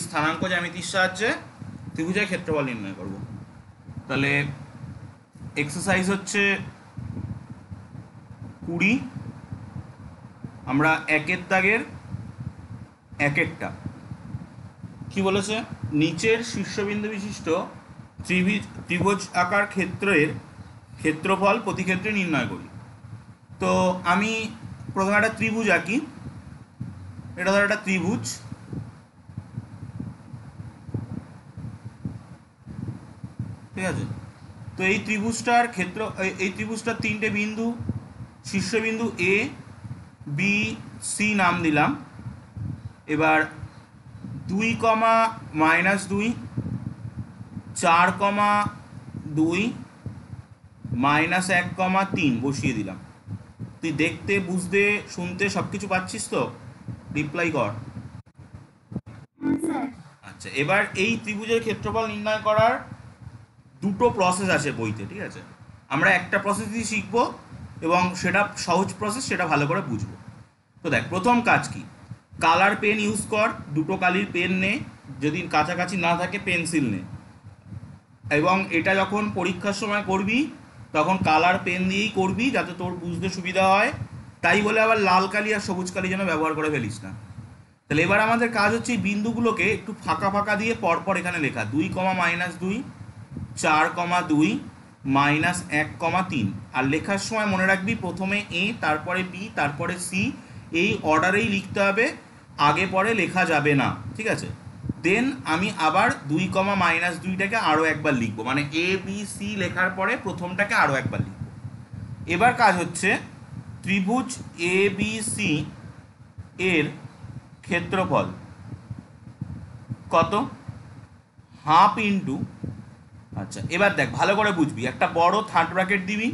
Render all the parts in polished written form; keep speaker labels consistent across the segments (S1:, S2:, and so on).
S1: স্থানাঙ্ক জ্যামিতির সাহায্যে ত্রিভুজের ক্ষেত্রফল নির্ণয় করব। তাহলে এক্সারসাইজ হচ্ছে 20। আমরা একের দাগের একেরটা কি বলেছে, নিচের শীর্ষবিন্দু বিশিষ্ট ত্রিভুজ আকার ক্ষেত্রের ক্ষেত্রফল প্রতি ক্ষেত্রে নির্ণয় করি। তো আমি প্রথমে একটা ত্রিভুজ আঁকি। এটা ধর একটা ত্রিভুজ, ঠিক আছে। তো এই ত্রিভুজটার ক্ষেত্র, এই ত্রিভুজটার তিনটে বিন্দু, শীর্ষবিন্দু এ বি সি নাম দিলাম। এবার 2,-2, 4,2, -1,3 বসিয়ে দিলাম। তুই দেখতে, বুঝতে, শুনতে সব কিছু পাচ্ছিস তো? রিপ্লাই কর। আচ্ছা, এবার এই ত্রিভুজের ক্ষেত্রফল নির্ণয় করার দুটো প্রসেস আছে বইতে, ঠিক আছে। আমরা একটা প্রসেস দিয়ে শিখবো এবং সেটা সহজ প্রসেস, সেটা ভালো করে বুঝবো। তো দেখ, প্রথম কাজ কি, কালার পেন ইউজ কর। দুটো কালির পেন নে, যদি কাছাকাছি না থাকে পেন্সিল নে। এবং এটা যখন পরীক্ষার সময় করবি তখন কালার পেন দিয়েই করবি, যাতে তোর বুঝতে সুবিধা হয়। তাই বলে আবার লাল কালি আর সবুজ কালি যেন ব্যবহার করে ফেলিস না। তাহলে এবার আমাদের কাজ হচ্ছে এই বিন্দুগুলোকে একটু ফাঁকা ফাঁকা দিয়ে পরপর এখানে লেখা। 2,-2, 4,2, -1,3। আর লেখার সময় মনে রাখবি প্রথমে এ, তারপরে বি, তারপরে সি, এই অর্ডারেই লিখতে হবে, আগে পরে লেখা যাবে না, ঠিক আছে। দেন আমি আবার 2,-2টাকে আরও একবার লিখবো, মানে এ বি সি লেখার পরে প্রথমটাকে আরও একবার লিখবো। এবার কাজ হচ্ছে ত্রিভুজ এ বি সি এর ক্ষেত্রফল কত? হাফ ইন্টু, আচ্ছা এবার দেখ ভালো করে বুঝবি, একটা বড় থার্ড ব্র্যাকেট দিবি,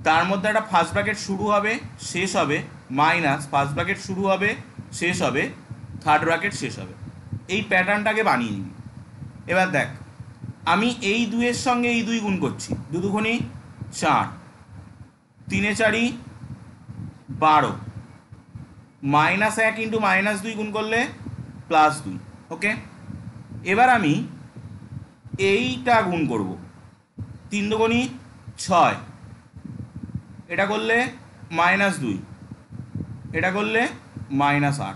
S1: তার মধ্যে একটা ফার্স্ট ব্র্যাকেট শুরু হবে শেষ হবে, মাইনাস ফার্স্ট ব্র্যাকেট শুরু হবে শেষ হবে, থার্ড ব্র্যাকেট শেষ হবে। এই প্যাটার্নটাকে বানিয়ে নিবি। এবার দেখ, আমি এই দুইয়ের সঙ্গে এই দুই গুণ করছি, 2×2 4, 3×4 12, -1 ইন্টু -2 গুণ করলে +2। ওকে, এবার আমি এইটা গুণ করব, 3×2 6, এটা করলে -2, এটা করলে -8।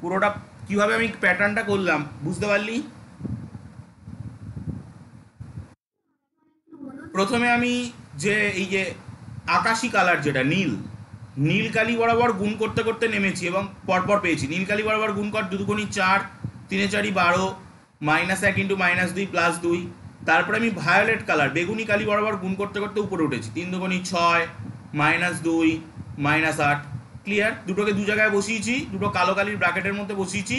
S1: পুরোটা কীভাবে আমি প্যাটার্নটা করলাম বুঝতে পারলি? প্রথমে আমি যে এই যে আকাশি কালার, যেটা নীল, নীল কালি বরাবর গুণ করতে করতে নেমেছি এবং পরপর পেয়েছি। নীল কালি বরাবর গুণ কর, 2×2 4, 3×4 12, -1 ইন্টু -2 +2। তারপরে আমি ভায়োলেট কালার, বেগুনি কালি বরাবর গুণ করতে করতে উপরে উঠেছি, 3×2 6, -2 -8। ক্লিয়ার? দুটোকে দু জায়গায় বসিয়েছি, দুটো কালো কালির ব্র্যাকেটের মধ্যে বসিয়েছি।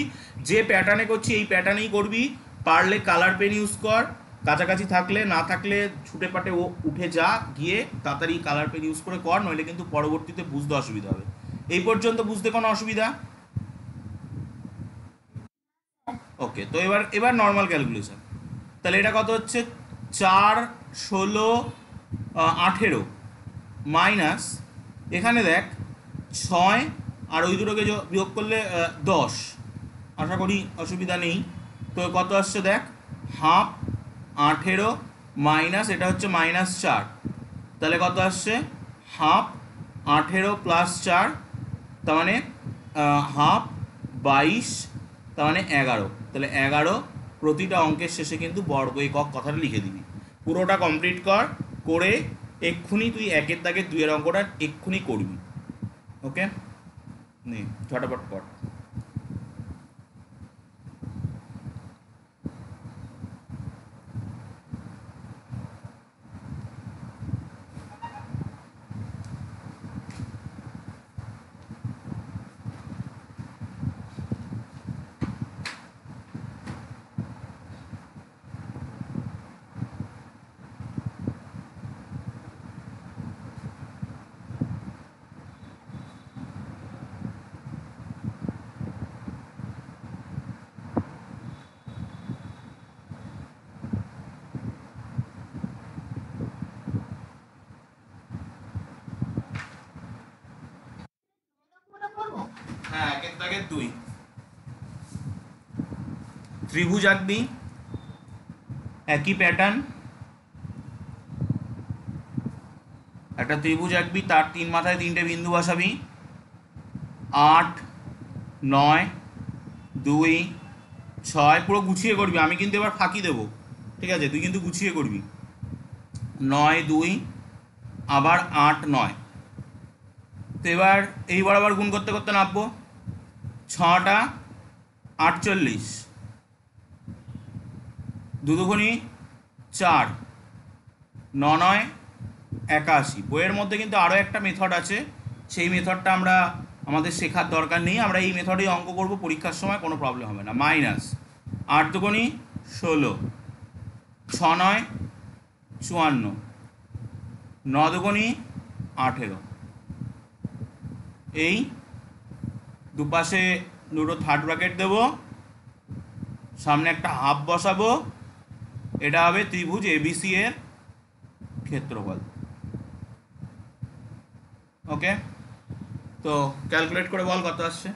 S1: যে প্যাটার্নে করছি এই প্যাটার্নেই করবি। পারলে কালার পেন ইউজ কর, কাছাকাছি থাকলে, না থাকলে ছুটে পাটে ও উঠে যা, গিয়ে তাড়াতাড়ি কালার পেন ইউজ করে কর, নইলে কিন্তু পরবর্তীতে বুঝতে অসুবিধা হবে। এই পর্যন্ত বুঝতে কোনো অসুবিধা? ওকে, তো এবার এবার নর্মাল ক্যালকুলেশন। তাহলে এটা কত হচ্ছে, 4, 16, 18 মাইনাস, এখানে দেখ 6 আর ওই দুটোকে বিয়োগ করলে 10। আশা করি অসুবিধা নেই। তো কত আসছে দেখ, হাফ 18 মাইনাস, এটা হচ্ছে -4, তাহলে কত আসছে, হাফ 18 + 4, তার মানে হাফ 22, তার মানে 11। তাহলে 11, প্রতিটা অঙ্কের শেষে কিন্তু বর্গ একক কথাটা লিখে দিবি। পুরোটা কমপ্লিট কর, করে এক্ষুনি তুই একের দাগের 2-এর অঙ্কটা এক্ষুনি করবি। ওকে, নে ঝটাপট কর। হ্যাঁ, একের দাগের 2। ত্রিভুজ আঁকবি, একই প্যাটার্ন, একটা ত্রিভুজ আঁকবি, তার 3 মাথায় 3টে বিন্দু বসাবি, 8, 9, 2, 6, পুরো গুছিয়ে করবি, আমি কিন্তু এবার ফাঁকি দেবো, ঠিক আছে, তুই কিন্তু গুছিয়ে করবি। 9, 2, আবার 8, 9। তো এবার এইবার আবার গুণ করতে করতে নামবো, 6টা 48, 2 দুগুণি 4, 9 81। বইয়ের মধ্যে কিন্তু আরও একটা মেথড আছে, সেই মেথডটা আমরা আমাদের শেখার দরকার নেই, আমরা এই মেথডেই অঙ্ক করব, পরীক্ষার সময় কোনো প্রবলেম হবে না। মাইনাস 8 দুগুণি 16, 6 9 54, 9 দুগুণি 18। এই দুপাশে দুটো থার্ড ব্র্যাকেট দেবো, সামনে একটা হাফ বসাবো, এটা হবে ত্রিভুজ এবিসি এর ক্ষেত্রফল। ওকে, তো ক্যালকুলেট করে বল কত আসছে।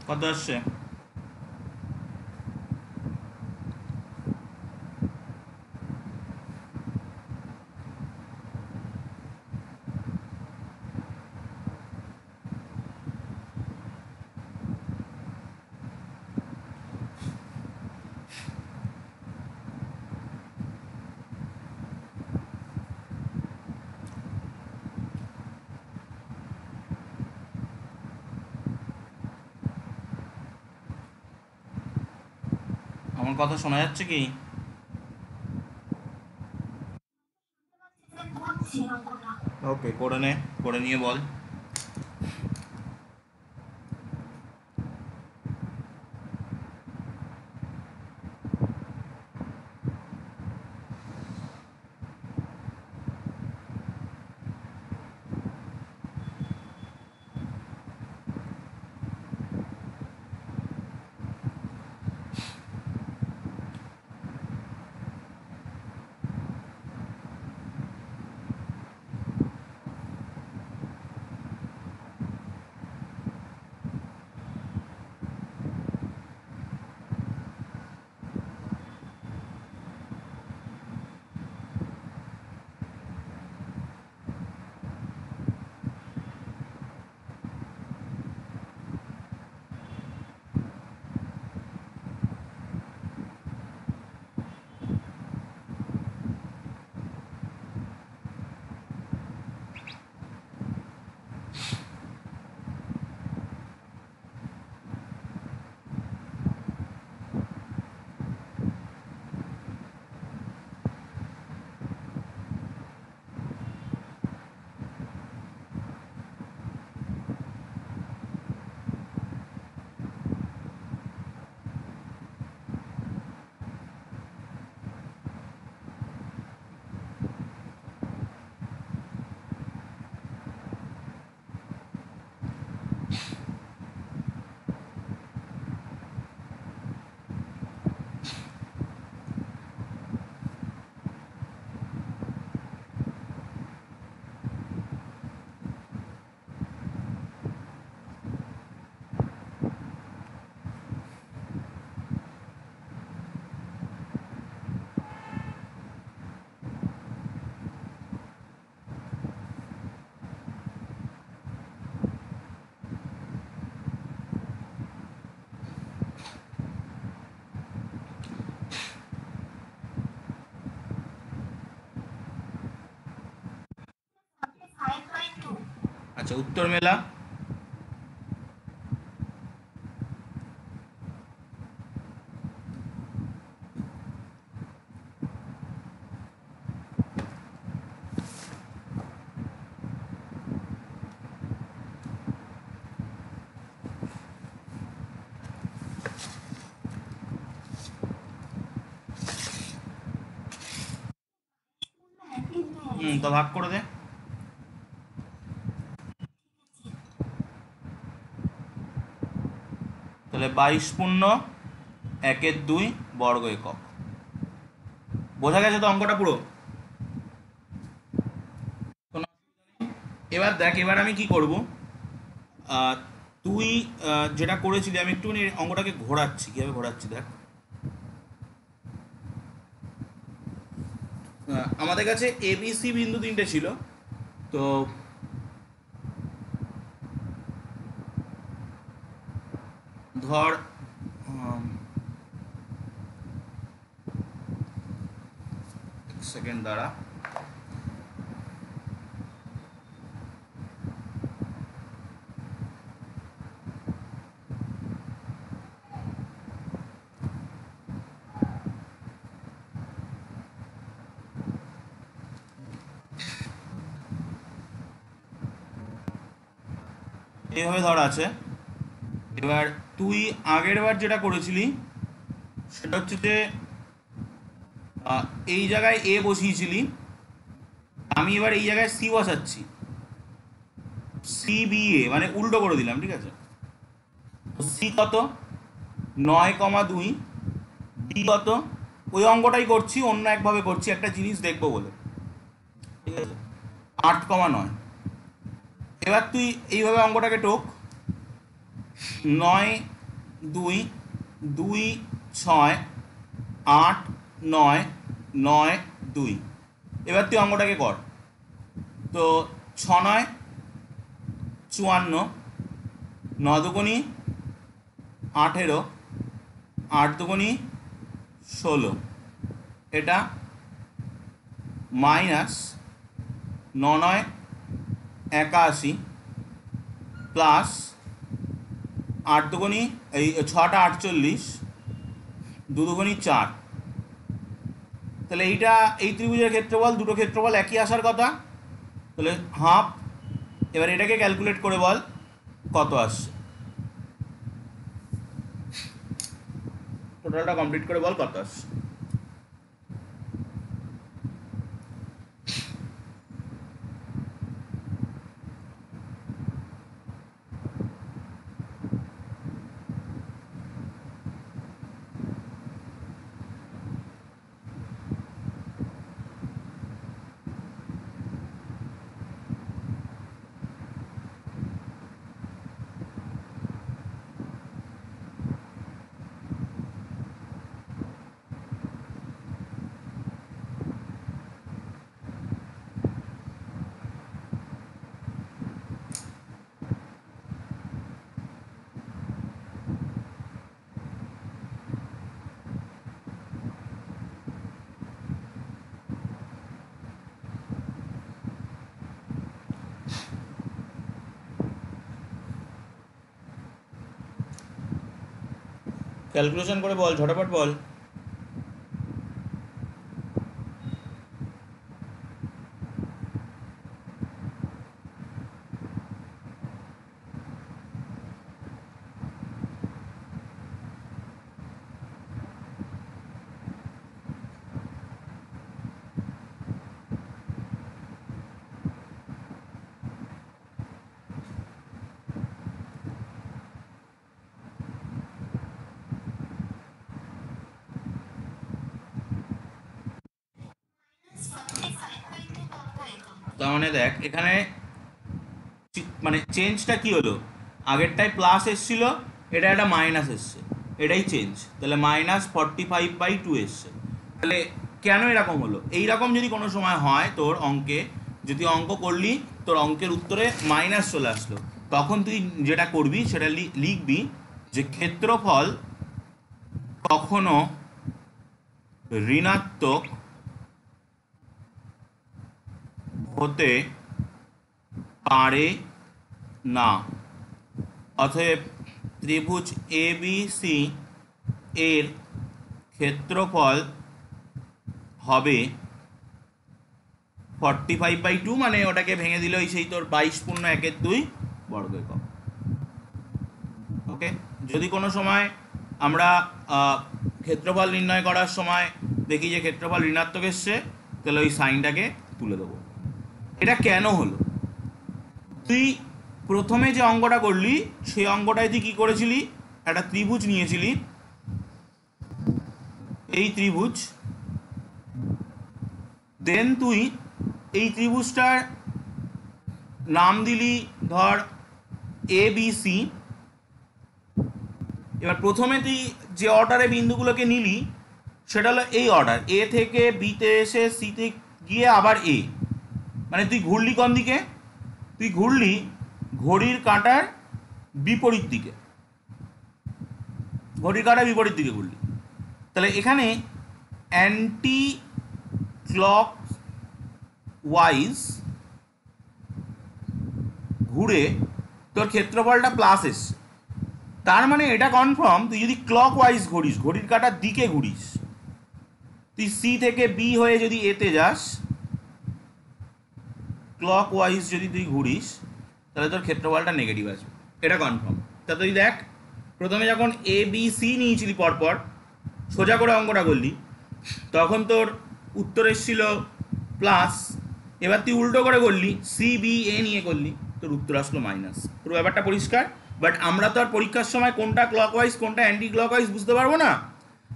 S1: কত আসছে? আমার কথা শোনা যাচ্ছে কি? ওকে, করে নে, করে নিয়ে বল। আচ্ছা, উত্তর মেলা। তো ভাগ করে দে। তাহলে 22.1/2 বর্গ একক। বোঝা গেছে তো অঙ্কটা পুরো? এবার দেখ, এবার আমি কি করব, তুই যেটা করেছিলি, আমি একটুখানি অঙ্কটাকে ঘোরাচ্ছি, কীভাবে ঘোরাচ্ছি দেখ। আমাদের কাছে এবিসি বিন্দু তিনটে ছিল, তো ধর সেকেন্ড দ্বারা এইভাবে ধর আছে। এবার তুই আগের বার যেটা করেছিলি সেটা হচ্ছে যে এই জায়গায় এ বসিয়েছিলি, আমি এবার এই জায়গায় সি বসাচ্ছি, সি বি এ মানে উল্টো করে দিলাম, ঠিক আছে? সি কত? 9,2। বি কত? ওই অঙ্কটাই করছি, অন্য একভাবে করছি, একটা জিনিস দেখবো বলে, ঠিক আছে? 8,9। এবার তুই এইভাবে অঙ্কটাকে টোক, 9 2 2 6 8 9 9 2। এবার তুই অঙ্কটাকে কর। তো 6 9 54, 9 দুগুণি 18, 8 দুগুণি 16, এটা মাইনাস 9 9 81 প্লাস 8 দুগুণি এই 6টা 48, 2 দুগুণি 4। তাহলে এইটা এই ত্রিভুজের ক্ষেত্রফল, দুটো ক্ষেত্রফল একই আসার কথা, তাহলে হাফ। এবার এটাকে ক্যালকুলেট করে বল কত আসছে, টোটালটা কমপ্লিট করে বল কত আসছে। ক্যালকুলেশন করে বল, ঝটাপট বল। তার মানে দেখ এখানে মানে চেঞ্জটা কি হলো, আগেরটায় প্লাস এসছিল, এটা একটা মাইনাস এসছে, এটাই চেঞ্জ। তাহলে -45/2 এসছে। তাহলে কেন এরকম হলো? এইরকম যদি কোনো সময় হয় তোর অঙ্কে, যদি অঙ্ক করলি তোর অঙ্কের উত্তরে মাইনাস চলে আসলো, তখন তুই যেটা করবি সেটা লিখবি যে ক্ষেত্রফল কখনো ঋণাত্মক হতে পারে না, অতএব ত্রিভুজ ABC এর ক্ষেত্রফল হবে 45/2, মানে ওটাকে ভেঙে দিল সেই তোর 22.1/2 বর্গ একক। ওকে, যদি কোনো সময় আমরা ক্ষেত্রফল নির্ণয় করার সময় দেখি যে ক্ষেত্রফল ঋণাত্মক এসছে, তাহলে ওই সাইনটাকে তুলে দেবো। এটা কেন হলো? তুই প্রথমে যে অঙ্কটা করলি সেই অঙ্কটায় তুই কী করেছিলি, একটা ত্রিভুজ নিয়েছিলি, এই ত্রিভুজ, দেন তুই এই ত্রিভুজটার নাম দিলি ধর এ বি সি। এবার প্রথমে তুই যে অর্ডারে বিন্দুগুলোকে নিলি সেটা হলো এই অর্ডার, এ থেকে বিতে এসে সিতে গিয়ে আবার এ, মানে তুই ঘুরলি কোন দিকে, তুই ঘুরলি ঘড়ির কাঁটার বিপরীত দিকে, ঘড়ির কাঁটার বিপরীত দিকে ঘুরলি। তাহলে এখানে অ্যান্টি ক্লক ওয়াইজ ঘুরে তোর ক্ষেত্রফলটা প্লাস এসছে। তার মানে এটা কনফার্ম তুই যদি ক্লক ওয়াইজ ঘুরিস, ঘড়ির কাঁটার দিকে ঘুরিস, তুই সি থেকে বি হয়ে যদি এতে যাস, ক্লক ওয়াইজ যদি তুই ঘুরিস, তাহলে তোর ক্ষেত্রফলটা নেগেটিভ আসবে, এটা কনফার্ম। তা তুই দেখ প্রথমে যখন এ বি সি নিয়েছিলি পরপর সোজা করে অঙ্কটা করলি, তখন তোর উত্তর এসেছিল প্লাস। এবার তুই উল্টো করে করলি, সি বি এ নিয়ে করলি, তোর উত্তর আসলো মাইনাস। পুরো ব্যাপারটা পরিষ্কার। বাট আমরা তো আর পরীক্ষার সময় কোনটা ক্লকওয়াইজ কোনটা অ্যান্টি ক্লকওয়াইজ বুঝতে পারবো না।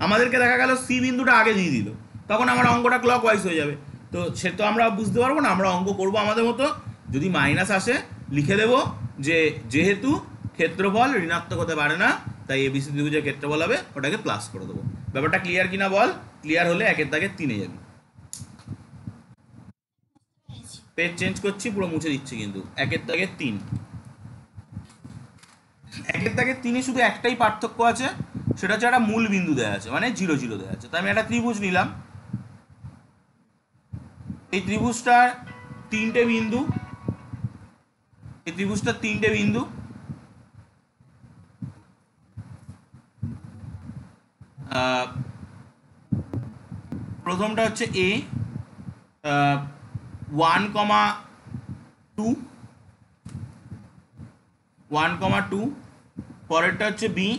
S1: আমাদেরকে দেখা গেল সি বিন্দুটা আগে দিয়ে দিল, তখন আমার অঙ্কটা ক্লকওয়াইজ হয়ে যাবে, তো সে তো আমরা বুঝতে পারবো না। আমরা অঙ্ক করবো আমাদের মতো, যদি মাইনাস আসে লিখে দেবো যে যেহেতু ক্ষেত্রফল ঋণাত্মক হতে পারে না, তাই এবিসি ত্রিভুজের ক্ষেত্রফল হবে, ওটাকে প্লাস করে দেবো। ব্যাপারটা ক্লিয়ার কিনা বল? ক্লিয়ার হলে একের দাগে 3-এ যাবি। পেজ চেঞ্জ করছি, পুরো মুছে দিচ্ছি কিন্তু। একের দাগে 3, একের দাগে 3-এ শুধু একটাই পার্থক্য আছে, সেটা হচ্ছে একটা মূল বিন্দু দেওয়া আছে, মানে 0 0 দেওয়া আছে। তাই আমি একটা ত্রিভুজ নিলাম, এই ত্রিভুজটার 3টে বিন্দু, এই ত্রিভুজটার 3টে বিন্দু, প্রথমটা হচ্ছে এ 1,2, 1,2, পরেরটা হচ্ছে বি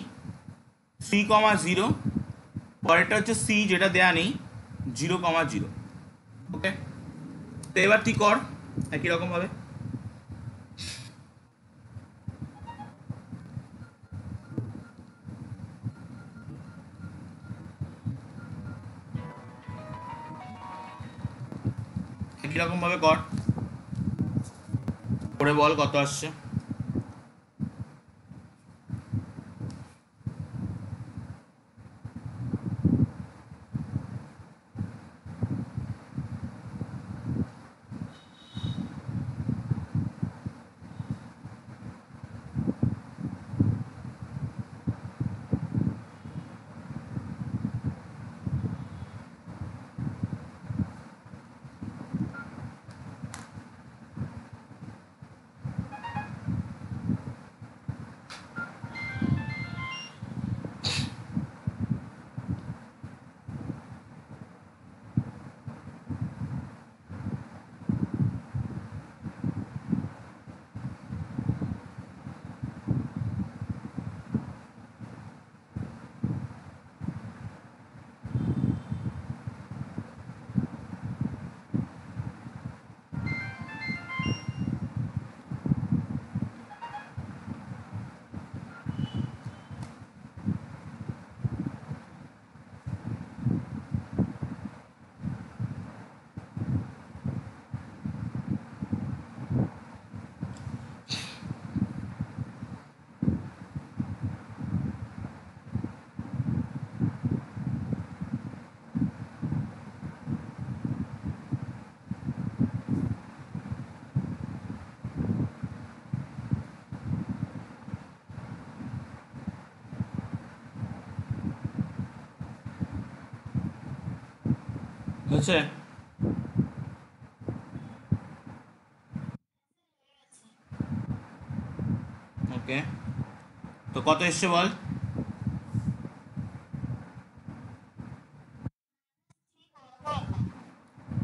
S1: 3,0, পরেরটা হচ্ছে সি যেটা দেয়া নেই 0,0। ওকে, তো এবার তুই কর একই রকমভাবে। একই রকমভাবে কর, করে বল কত আসছে। হচ্ছে ওকে, তো কত এসছে বল?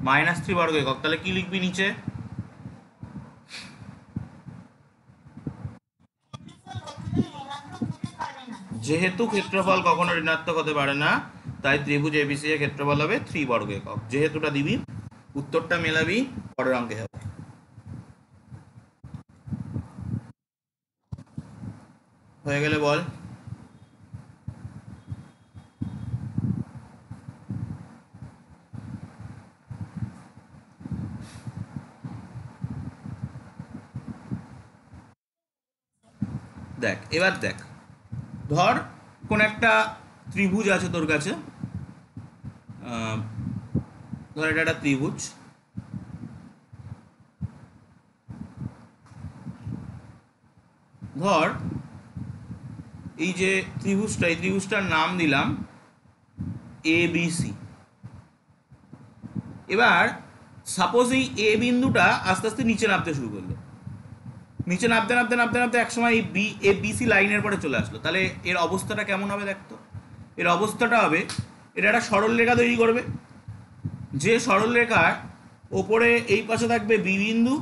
S1: -3 বর্গ একক। তাহলে কি লিখবি নিচে? যেহেতু ক্ষেত্রফল কখনো ঋণাত্মক হতে পারে না, তাই ত্রিভুজ এবিসি এর ক্ষেত্রফল হবে 3 বর্গ একক। যেহেতুটা দিবি, উত্তরটা মেলাবি, পরের অঙ্কে হবে। হয়ে গেলে বল। দেখ এবার দেখ, ধর কোন একটা ত্রিভুজ আছে তোর কাছে, আহ, ধর এটা একটা ত্রিভুজ, ধর এই যে ত্রিভুজটা, এই ত্রিভুজটার নাম দিলাম এ বি সি। এবার সাপোজ এই এ বিন্দুটা আস্তে আস্তে নিচে নামতে শুরু করলো, নিচে নামতে নামতে নামতে নামতে একসময় এই বিসি লাইনের পরে চলে আসলো, তাহলে এর অবস্থাটা কেমন হবে দেখতো? এর অবস্থাটা হবে, এটা একটা সরল রেখা তৈরি করবে, যে সরল রেখার ওপরে এই পাশে থাকবে বি বিন্দু,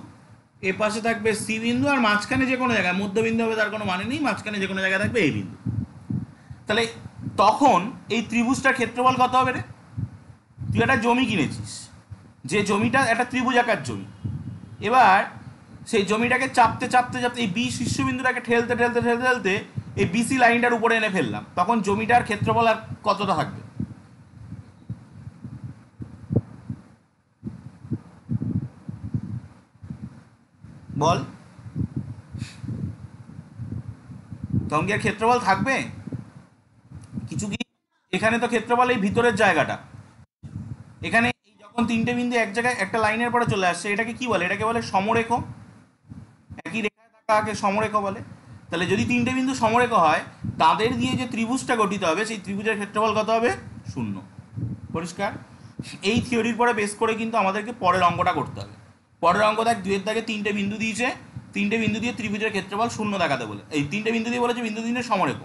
S1: এ পাশে থাকবে সি বিন্দু, আর মাঝখানে যে কোনো জায়গায়, মধ্যবিন্দু হবে তার কোনো মানে নেই, মাঝখানে যে কোনো জায়গায় থাকবে এই বিন্দু। তাহলে তখন এই ত্রিভুজটার ক্ষেত্রফল কত হবে রে? তুই একটা জমি কিনেছিস, যে জমিটা একটা ত্রিভুজাকার জমি, এবার সেই জমিটাকে চাপতে চাপতে চাপতে এই বি শীর্ষবিন্দুটাকে ঠেলতে ঠেলতে ঠেলতে ঠেলতে এই বিসি লাইনটার উপরে এনে ফেললাম, তখন জমিটার ক্ষেত্রফল আর কতটা থাকবে বল? তখন কি আর ক্ষেত্রফল থাকবে কিছু কি? এখানে তো ক্ষেত্রফল এই ভিতরের জায়গাটা, এখানে এই যখন তিনটে বিন্দু এক জায়গায় একটা লাইনের পরে চলে আসছে, এটাকে কি বলে? এটাকে বলে সমরেখ। একই রেখায় থাকাকে সমরেখ বলে। তাহলে যদি তিনটে বিন্দু সমরেখ হয়, তাদের দিয়ে যে ত্রিভুজটা গঠিত হবে, সেই ত্রিভুজের ক্ষেত্রফল কত হবে? 0। পরিষ্কার? এই থিওরির পরে বেস করে কিন্তু আমাদেরকে পরের অঙ্কটা করতে হবে। পরের অঙ্ক দেখ, 2 এর দাগে তিনটে বিন্দু দিয়েছে, তিনটে বিন্দু দিয়ে ত্রিভুজের ক্ষেত্রফল 0 দেখাতে বলে, এই তিনটে বিন্দু দিয়ে বলেছে বিন্দু তিনটে সমরেখ।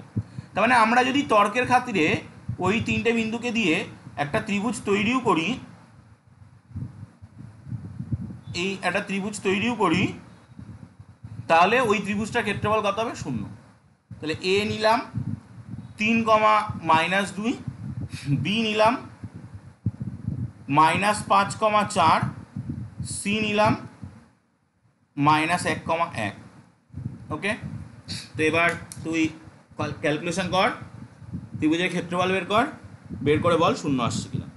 S1: তার মানে আমরা যদি তর্কের খাতিরে ওই তিনটে বিন্দুকে দিয়ে একটা ত্রিভুজ তৈরিও করি, এই একটা ত্রিভুজ তৈরিও করি, তাহলে ওই ত্রিভুজটার ক্ষেত্রফল কত হবে? 0। তাহলে এ নিলাম 3, -2, বি নিলাম -5, 4, সি নিলাম -1, 1। ওকে, তো এবার তুই ক্যালকুলেশন কর, ত্রিভুজের ক্ষেত্রফল বের কর, বের করে বল 0 আসছে কিনা।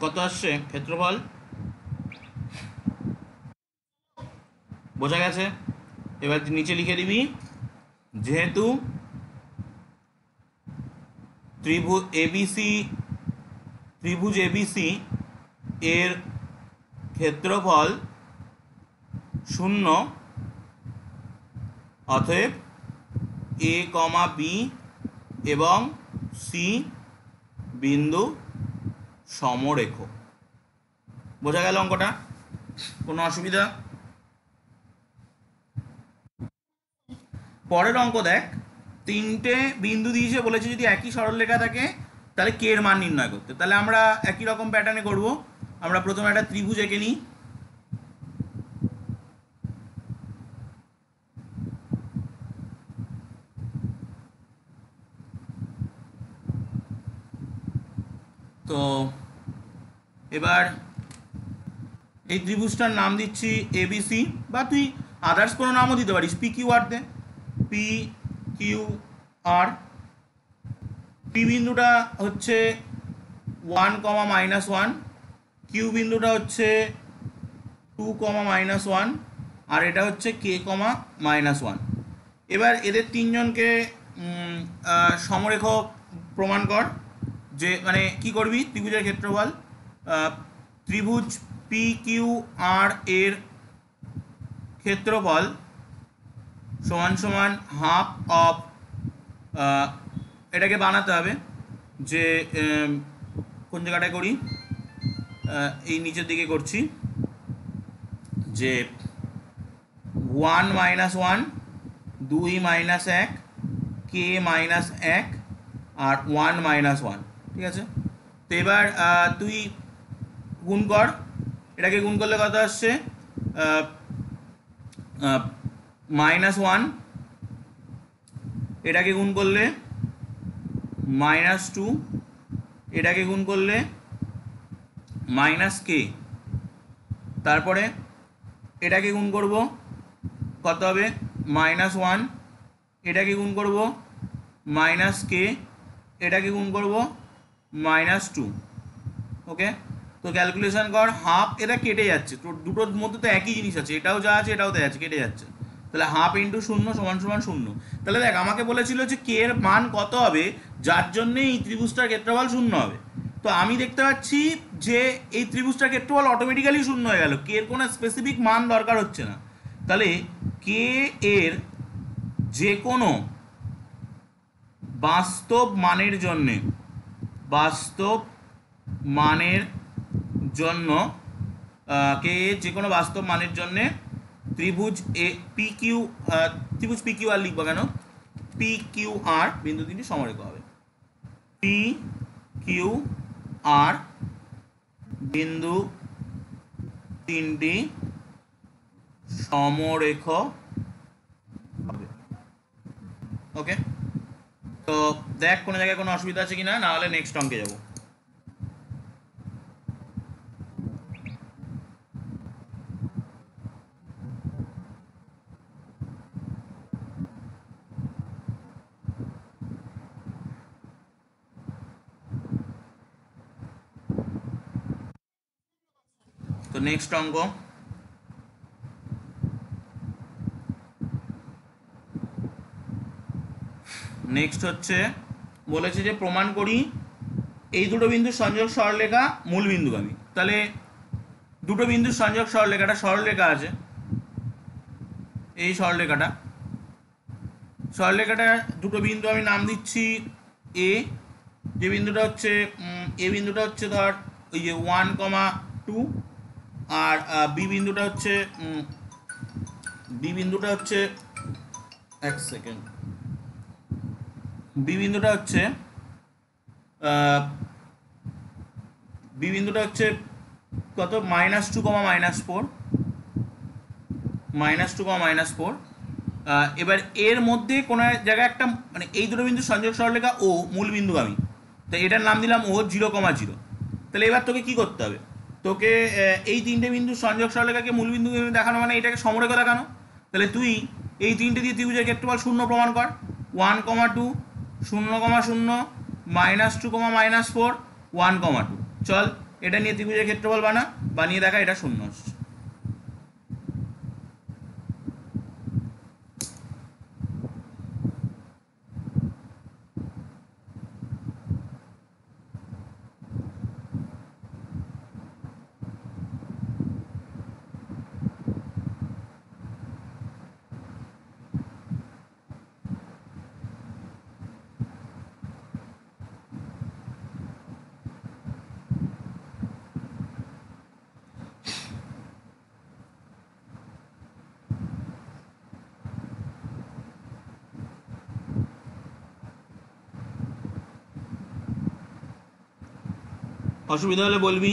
S1: কত আসছে ক্ষেত্রফল? বোঝা গেছে? এবার নিচে লিখে দিবি যেহেতু ত্রিভুজ এবিসি এর ক্ষেত্রফল 0, অতএব এ কমা বি এবং সি বিন্দু সমরেখ। বোঝা গেল অঙ্কটা? কোনো অসুবিধা? পরের অঙ্ক দেখ, 3টে বিন্দু দিয়েছে, বলেছে যদি একই সরলরেখা থাকে তাহলে কে এর মান নির্ণয় করতে। তাহলে আমরা একই রকম প্যাটার্নে করব। আমরা প্রথমে একটা ত্রিভুজ এঁকে নিই। তো এবার এই ত্রিভুজটার নাম দিচ্ছি এবিসি, বা তুই আদার্স কোনো নামও দিতে পারিস, পি কিউ আর দে, পি কিউ আর। পি বিন্দুটা হচ্ছে 1, -1, কিউ বিন্দুটা হচ্ছে 2, -1, আর এটা হচ্ছে কে, -1। এবার এদের তিনজনকে সমরেখ প্রমাণ কর। যে মানে কি করবি, ত্রিভুজের ক্ষেত্রফল, ত্রিভুজ পি কিউ আর এর ক্ষেত্রফল সমান সমান হাফ অফ, এটাকে বানাতে হবে যে কোন জায়গাটায় করি, এই নিচের দিকে করছি, যে 1 - 1, 2 - 1, কে -1 আর 1 - 1, ঠিক আছে? তো এবার তুই গুণ কর, এটাকে গুণ করলে কত আসছে, -1, এটাকে গুণ করলে -2, এটাকে গুণ করলে -k, তারপরে এটাকে গুণ করব, কত হবে, -1, এটাকে গুণ করব -k, এটাকে গুণ করব -2। ওকে, তো ক্যালকুলেশন কর, হাফ, এটা কেটে যাচ্ছে, তোর দুটোর মধ্যে তো একই জিনিস আছে, এটাও যা আছে এটাও তাই আছে, কেটে যাচ্ছে। তাহলে হাফ ইন্টু 0 সমান 0। তাহলে দেখ, আমাকে বলেছিল যে কে এর মান কত হবে যার জন্যে এই ত্রিভুজটার ক্ষেত্রফল 0 হবে। তো আমি দেখতে পাচ্ছি যে এই ত্রিভুজটার ক্ষেত্রফল অটোমেটিক্যালি 0 হয়ে গেল, কে এর কোনো স্পেসিফিক মান দরকার হচ্ছে না। তাহলে কে এর যে কোনো বাস্তব মানের জন্য কে যে কোনো বাস্তব মানের জন্যে ত্রিভুজ পি কিউ আর লিখবো কেন, পি কিউ আর বিন্দু তিনটি সমরেখ হবে। পি কিউ আর বিন্দু তিনটি সমরেখ হবে। ওকে, তো দেখ কোনো জায়গায় কোনো অসুবিধা আছে কিনা, না হলে নেক্সট অঙ্কে যাবো। তো নেক্সট অঙ্ক, নেক্সট হচ্ছে বলেছে যে প্রমাণ করি এই দুটো বিন্দুর সংযোগ সরলরেখা মূল বিন্দুগামী। তাহলে দুটো বিন্দুর সংযোগ সরলরেখাটা, সরলরেখা আছে, এই সরলরেখাটা দুটো বিন্দু আমি নাম দিচ্ছি এ, যে বিন্দুটা হচ্ছে এ বিন্দুটা হচ্ছে ধর ওই যে 1, 2, আর বি বিন্দুটা হচ্ছে এক সেকেন্ড, বি বিন্দুটা হচ্ছে কত, -2, -4, -2, -4। এবার এর মধ্যে কোনো জায়গায় একটা, মানে এই দুটো বিন্দু সংযোগ সরলরেখা ও মূল বিন্দুগামী, তো এটার নাম দিলাম ও 0, 0। তাহলে এবার তোকে কি করতে হবে, তোকে এই তিনটে বিন্দু সংযোগ সরলরেখাকে মূল বিন্দুগামী দেখানো মানে এটাকে সমরেখা দেখানো। তাহলে তুই এই তিনটে দিয়ে ত্রিভুজের ক্ষেত্রফল 0 প্রমাণ কর। 1, 2, 0, 0, -2, -4, 1, 2। চল, এটা নিয়ে ত্রিভুজের ক্ষেত্রফল বানিয়ে দেখা, এটা 0 আসছে। অসুবিধা হলে বলবি।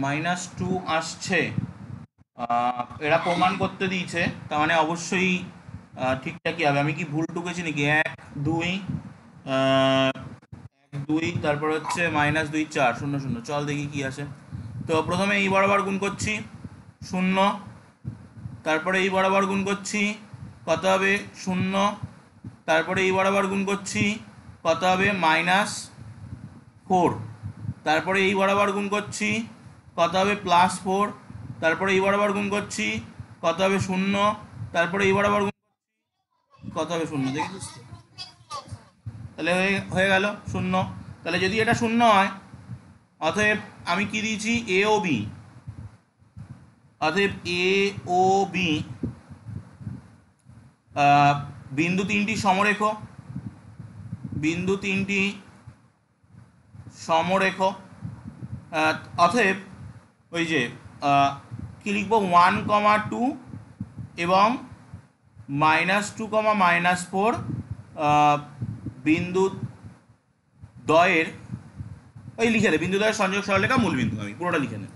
S1: -2 আসছে, এরা প্রমাণ করতে দিয়েছে, তার মানে অবশ্যই ঠিকঠাকই হবে। আমি কি ভুল ঢুকেছি নাকি? 1 2 1 2, তারপর হচ্ছে -2 4 0 0। চল দেখি কি আসে। তো প্রথমে এই বরাবর গুণ করছি 0, তারপরে এই বরাবর গুণ করছি, কত হবে 0, তারপরে এই বরাবর গুণ করছি, কত হবে -4, তারপরে এই বরাবর গুণ করছি, কত হবে +4, তারপরে এই বরাবর গুণ করছি, কত হবে 0, তারপরে এই বরাবর গুণ কত হবে 0, দেখেছিস তো? তাহলে হয়ে গেল 0। তাহলে যদি এটা 0 হয়, অতএব আমি কি দিয়েছি, এ ও বি, অতএব এ ও বি বিন্দু তিনটি সমরেখ, বিন্দু তিনটি সমরেখ। অতএব ওই যে কি লিখবো, 1,2 এবং -2, -4 বিন্দু দ্বয়ের, ওই লিখে নে বিন্দু দ্বয়ের সংযোগ সরলরেখা মূল বিন্দু, আমি পুরোটা লিখে নে।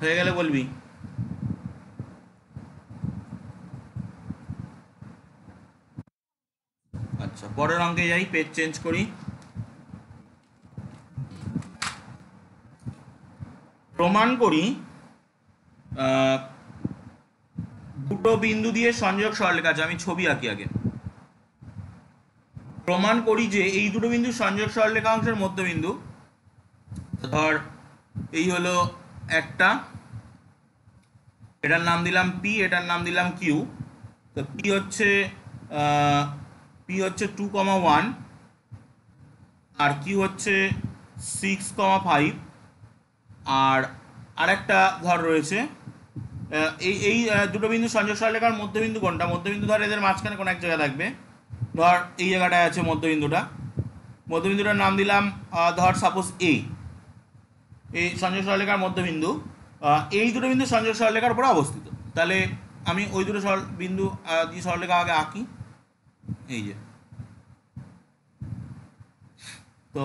S1: হয়ে গেলে বলবি। আচ্ছা, পরের অঙ্কে যাই, পেজ চেঞ্জ করি। প্রমাণ করি দুটো বিন্দু দিয়ে সংযোগ সরলরেখা আছে। আমি ছবি আঁকি আগে। প্রমাণ করি যে এই দুটো বিন্দু সংযোগ সরলরেখা অংশের মধ্যবিন্দু। ধর এই হলো একটা, এটার নাম দিলাম পি, এটার নাম দিলাম কিউ। তো পি হচ্ছে 2,1 আর কিউ হচ্ছে 6,5। আর আরেকটা ধর রয়েছে, এই এই দুটো বিন্দু সংযোগ সরলরেখার মধ্যবিন্দু কোনটা? মধ্যবিন্দু ধর এদের মাঝখানে কোনো এক জায়গায় থাকবে। ধর এই জায়গাটায় আছে মধ্যবিন্দুটা, মধ্যবিন্দুটার নাম দিলাম ধর সাপোজ এ। এই সংযোগ সরলরেখার মধ্যবিন্দু এই দুটো বিন্দু সংযোগ সরলরেখার উপরে অবস্থিত। তাহলে আমি ওই দুটো বিন্দু দিয়ে সরলরেখা আগে আঁকি। এই যে, তো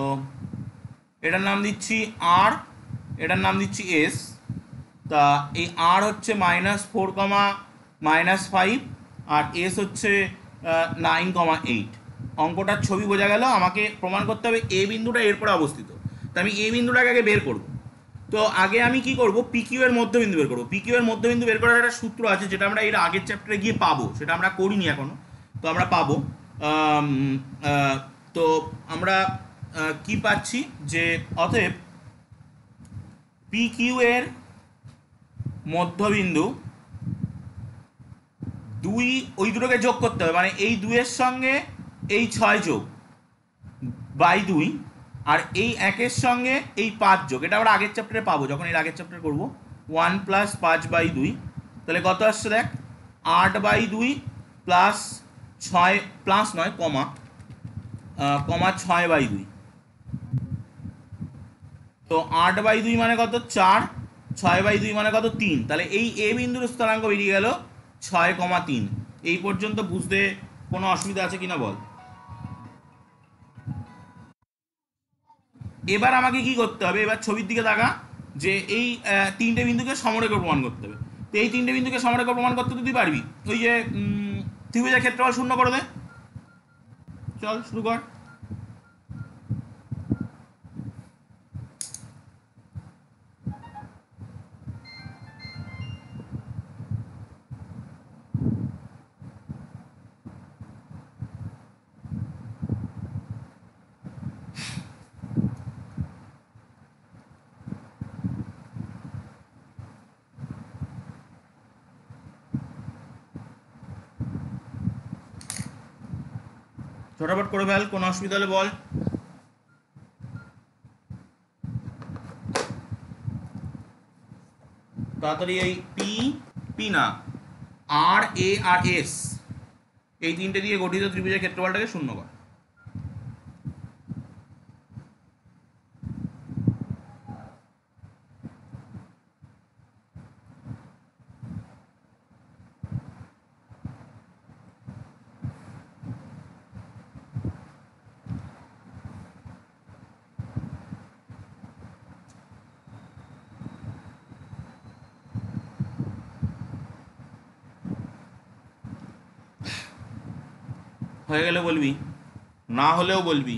S1: এটার নাম দিচ্ছি আর, এটার নাম দিচ্ছি এস। তা এই আর হচ্ছে -4, -5, আর এস হচ্ছে 9,8। অঙ্কটার ছবি বোঝা গেল। আমাকে প্রমাণ করতে হবে এ বিন্দুটা এরপরে অবস্থিত। তা আমি এ বিন্দুটাকে আগে বের করব। তো আগে আমি কি করব, পিকিউ এর মধ্যবিন্দু বের করব। পিকিউ এর মধ্যবিন্দু বের করার একটা সূত্র আছে, যেটা আমরা এর আগের চ্যাপ্টারে গিয়ে পাবো, সেটা আমরা করিনি এখনো, তো আমরা পাবো। আম, আহ, তো আমরা কি পাচ্ছি, যে অতএব পিকিউ এর মধ্যবিন্দু দুই, ওই দুটোকে যোগ করতে হবে, মানে এই দুইয়ের সঙ্গে এই 6 যোগ বাই 2, আর এই 1-এর সঙ্গে এই 5 যোগ, এটা আমরা আগের চ্যাপ্টারে পাবো, যখন এর আগের চ্যাপ্টার করবো। 1 প্লাস 5/2, তাহলে কত আসছে দেখ, 8/2 প্লাস 6, প্লাস নয় কমা, 6/2। তো 8/2 মানে কত 4, 6/2 মানে কত 3, তাহলে এই এ বিন্দুর স্থলাঙ্ক বেরিয়ে গেল 6,3। এই পর্যন্ত বুঝতে কোনো অসুবিধা আছে কিনা বল। এবার আমাকে কি করতে হবে, এবার ছবির দিকে তাকা, যে এই তিনটে বিন্দুকে সমরেখা প্রমাণ করতে হবে। তো এই তিনটে বিন্দুকে সমরেখা প্রমাণ করতে তো তুই পারবি, ওই যে ত্রিভুজের ক্ষেত্রফল শূন্য করে দে, চল শুরু কর। ঝটাপট করে ফেল, কোনো অসুবিধা হলে বল। তাড়াতাড়ি এই পি, পি না, আর এ আর এস, এই তিনটে দিয়ে গঠিত ত্রিভুজের ক্ষেত্রফলটাকে শূন্য কর। হয়ে গেলে বলবি, না হলেও বলবি।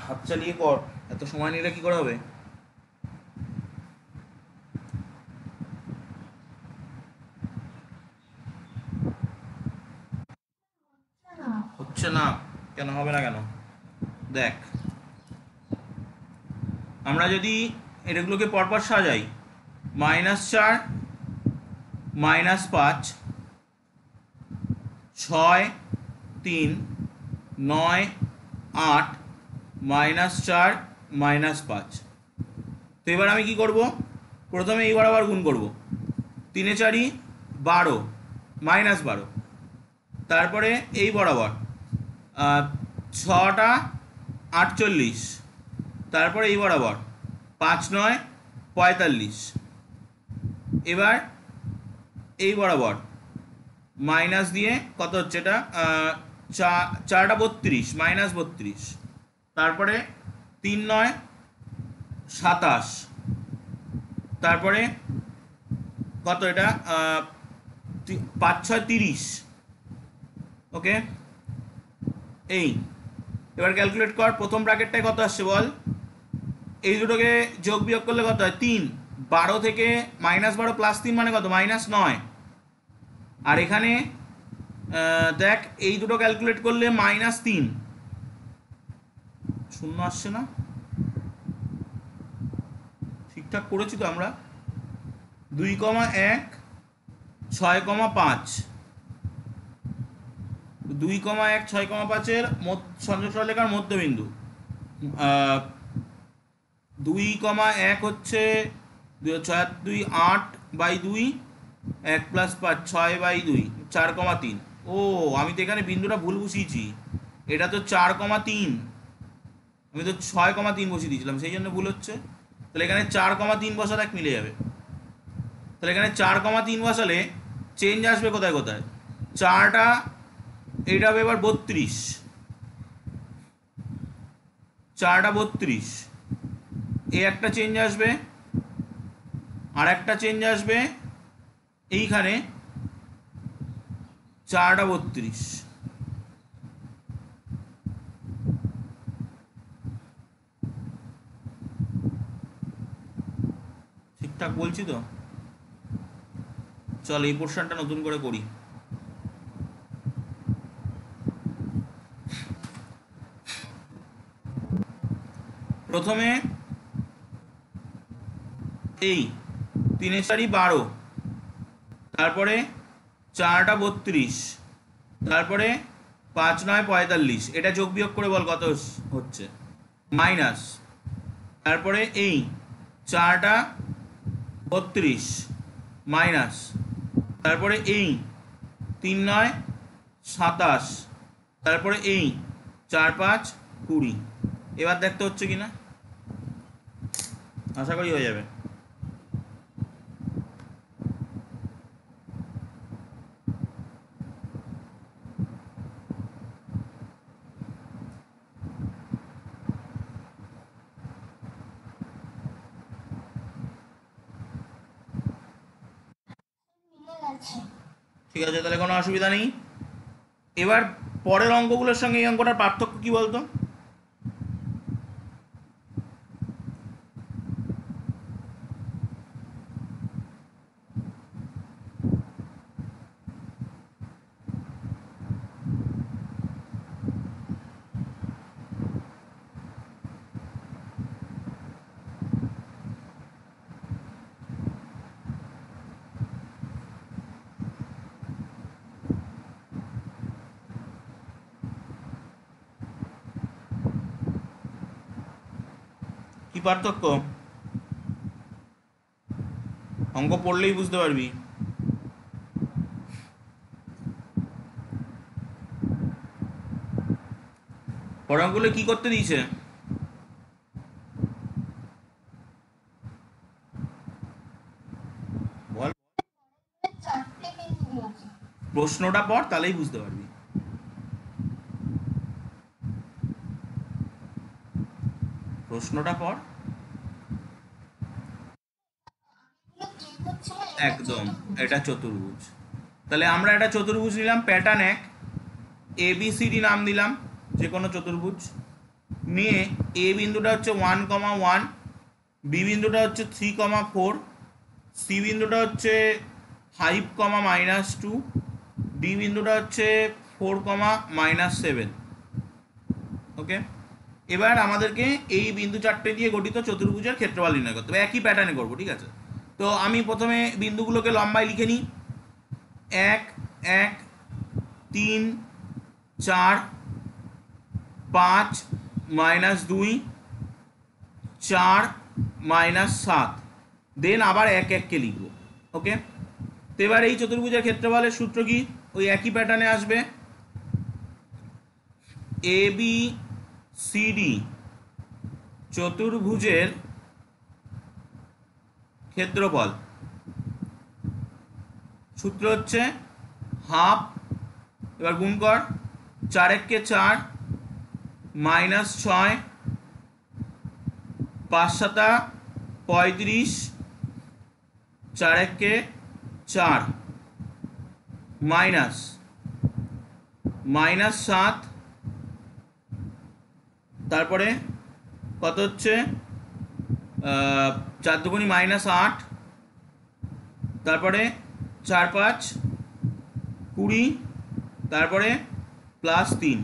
S1: হাত চালিয়ে কর, এত সময় নিলে কি করে হবে। হচ্ছে না কেন, হবে না কেন, দেখ আমরা যদি এটাগুলোকে পরপর সাজাই, -4, -5, 6, 3, 9, 8, -4, -5। তো এবার আমি কি করব, প্রথমে এই বরাবর গুণ করব, 3 4 12, -12, তারপরে এই বরাবর 6টা 48, তারপরে এই বরাবর 5 9 45, এবার এই বরাবর মাইনাস দিয়ে কত হচ্ছে এটা, 4টা 32, -32, তারপরে 3 9 27, তারপরে কত এটা 5 6 30, ওকে। এই এবার ক্যালকুলেট কর, প্রথম ব্র্যাকেটটায় কত আসছে বল, এই দুটোকে যোগ বিয়োগ করলে কত হয় 3, 12 থেকে -12 +3 মানে কত -9, আর এখানে দেখ এই দুটো ক্যালকুলেট করলে -3, শূন্য আসছে না, ঠিকঠাক করেছি তো আমরা, 2,1 6,5, 2,1 6,5-এর সংযোগ সরলরেখার মধ্যবিন্দু 2,1 হচ্ছে 6 2 8/2, 1 + 5 6/2, 4,3। ও আমি তো এখানে বিন্দুটা ভুল বসিয়েছি, এটা তো 4,3, আমি তো 6,3 বসিয়ে দিয়েছিলাম, সেই জন্য ভুল হচ্ছে। তাহলে এখানে 4,3 বসালে এক মিলে যাবে। তাহলে এখানে 4,3 বসালে চেঞ্জ আসবে কোথায় কোথায়, 4টা এইটা হবে এবার 32, 4টা 32, এই একটা চেঞ্জ আসবে, আর একটা চেঞ্জ আসবে এইখানে 4টা 32, ঠিকঠাক বলছি তো? চল এই পোর্শনটা নতুন করে করি। প্রথমে এই 3 4 12, তারপরে 4টা 32, তারপরে 5 9 45, এটা যোগ বিয়োগ করে বল কত হচ্ছে, মাইনাস, তারপরে এই 4টা 32 মাইনাস, তারপরে এই 3 9 27, তারপরে এই 4 5 20। এবার দেখতে হচ্ছে কিনা, আশা করি হয়ে যাবে। ঠিক আছে, তাহলে কোনো অসুবিধা নেই। এবার পরের অঙ্কগুলোর সঙ্গে এই অঙ্কটার পার্থক্য কি বলতো? কি পার্থক্য? অঙ্ক পড়লেই বুঝতে পারবি। পরের অঙ্কগুলো কি করতে দিয়েছে? বল, প্রশ্নটা পড় তাহলেই বুঝতে পারবি। প্রশ্নটা পড়, একদম এটা চতুর্ভুজ। তাহলে আমরা একটা চতুর্ভুজ নিলাম, প্যাটার্ন 1, ABCD নাম দিলাম যে কোনো চতুর্ভুজ নিয়ে, এ বিন্দুটা হচ্ছে 1,1, বি বিন্দুটা হচ্ছে 3,4, সি বিন্দুটা হচ্ছে 5,-2, ডি বিন্দুটা হচ্ছে 4,-7। ওকে, এবার আমাদেরকে এই বিন্দু চারটে দিয়ে গঠিত চতুর্ভুজের ক্ষেত্রফল নির্ণয় করতে হবে, একই প্যাটার্নে করবো, ঠিক আছে? তো আমি প্রথমে বিন্দুগুলোকে লম্বায় লিখে নিই, 1 1 3 4 5 -2 4 -7, দেন আবার 1 1 কে লিখবো। ওকে, তো এবার এই চতুর্ভুজের ক্ষেত্রফলের সূত্র কি, ওই একই প্যাটার্নে আসবে, ABCD চতুর্ভুজের ক্ষেত্রফল সূত্র হচ্ছে হাফ, এবার গুণ কর, 4 1 কে 4, -6, 5 7 35, 4 1 4 মাইনাস -7, তারপরে কত হচ্ছে 4 দুগুণি -8, তারপরে 4 5 20, তারপরে +3।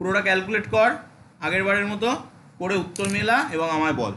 S1: পুরোটা ক্যালকুলেট কর আগের বারের মতো করে উত্তর মেলা এবং আমায় বল।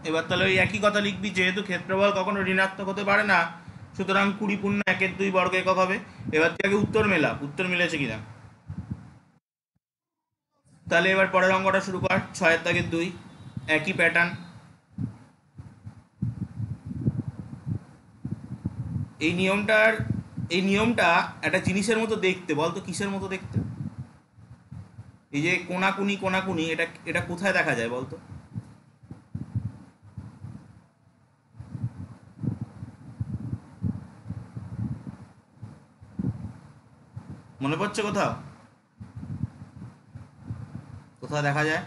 S1: এবার তাহলে ওই একই কথা লিখবি, যেহেতু ক্ষেত্রফল কখনো ঋণাত্মক হতে পারে না, সুতরাং 20 পূর্ণ 1/2 বর্গ একক হবে। এবার তুই আগে উত্তর মেলা, উত্তর মিলেছে কিনা। তাহলে এবার পরের অঙ্কটা শুরু কর, 6-2, একই প্যাটার্ন। এই নিয়মটা একটা জিনিসের মতো দেখতে, বলতো কিসের মতো দেখতে? এই যে কোনাকুনি কোনাকুনি, এটা কোথায় দেখা যায় বলতো? মনে পড়ছে কোথাও? কোথায় দেখা যায়?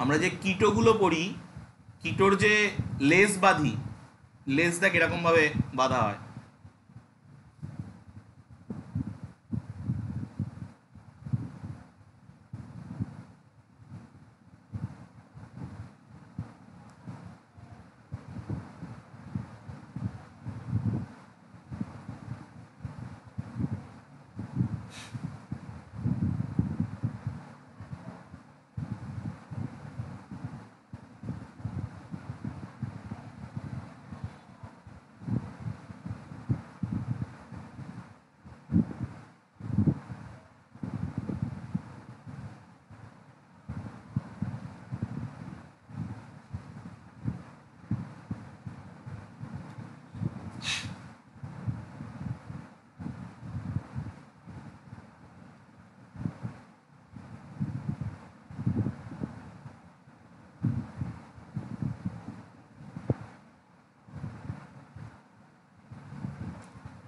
S1: আমরা যে কিটোগুলো পড়ি, কিটোর যে লেস বাঁধি, লেসটা কিরকম ভাবে বাঁধা হয়?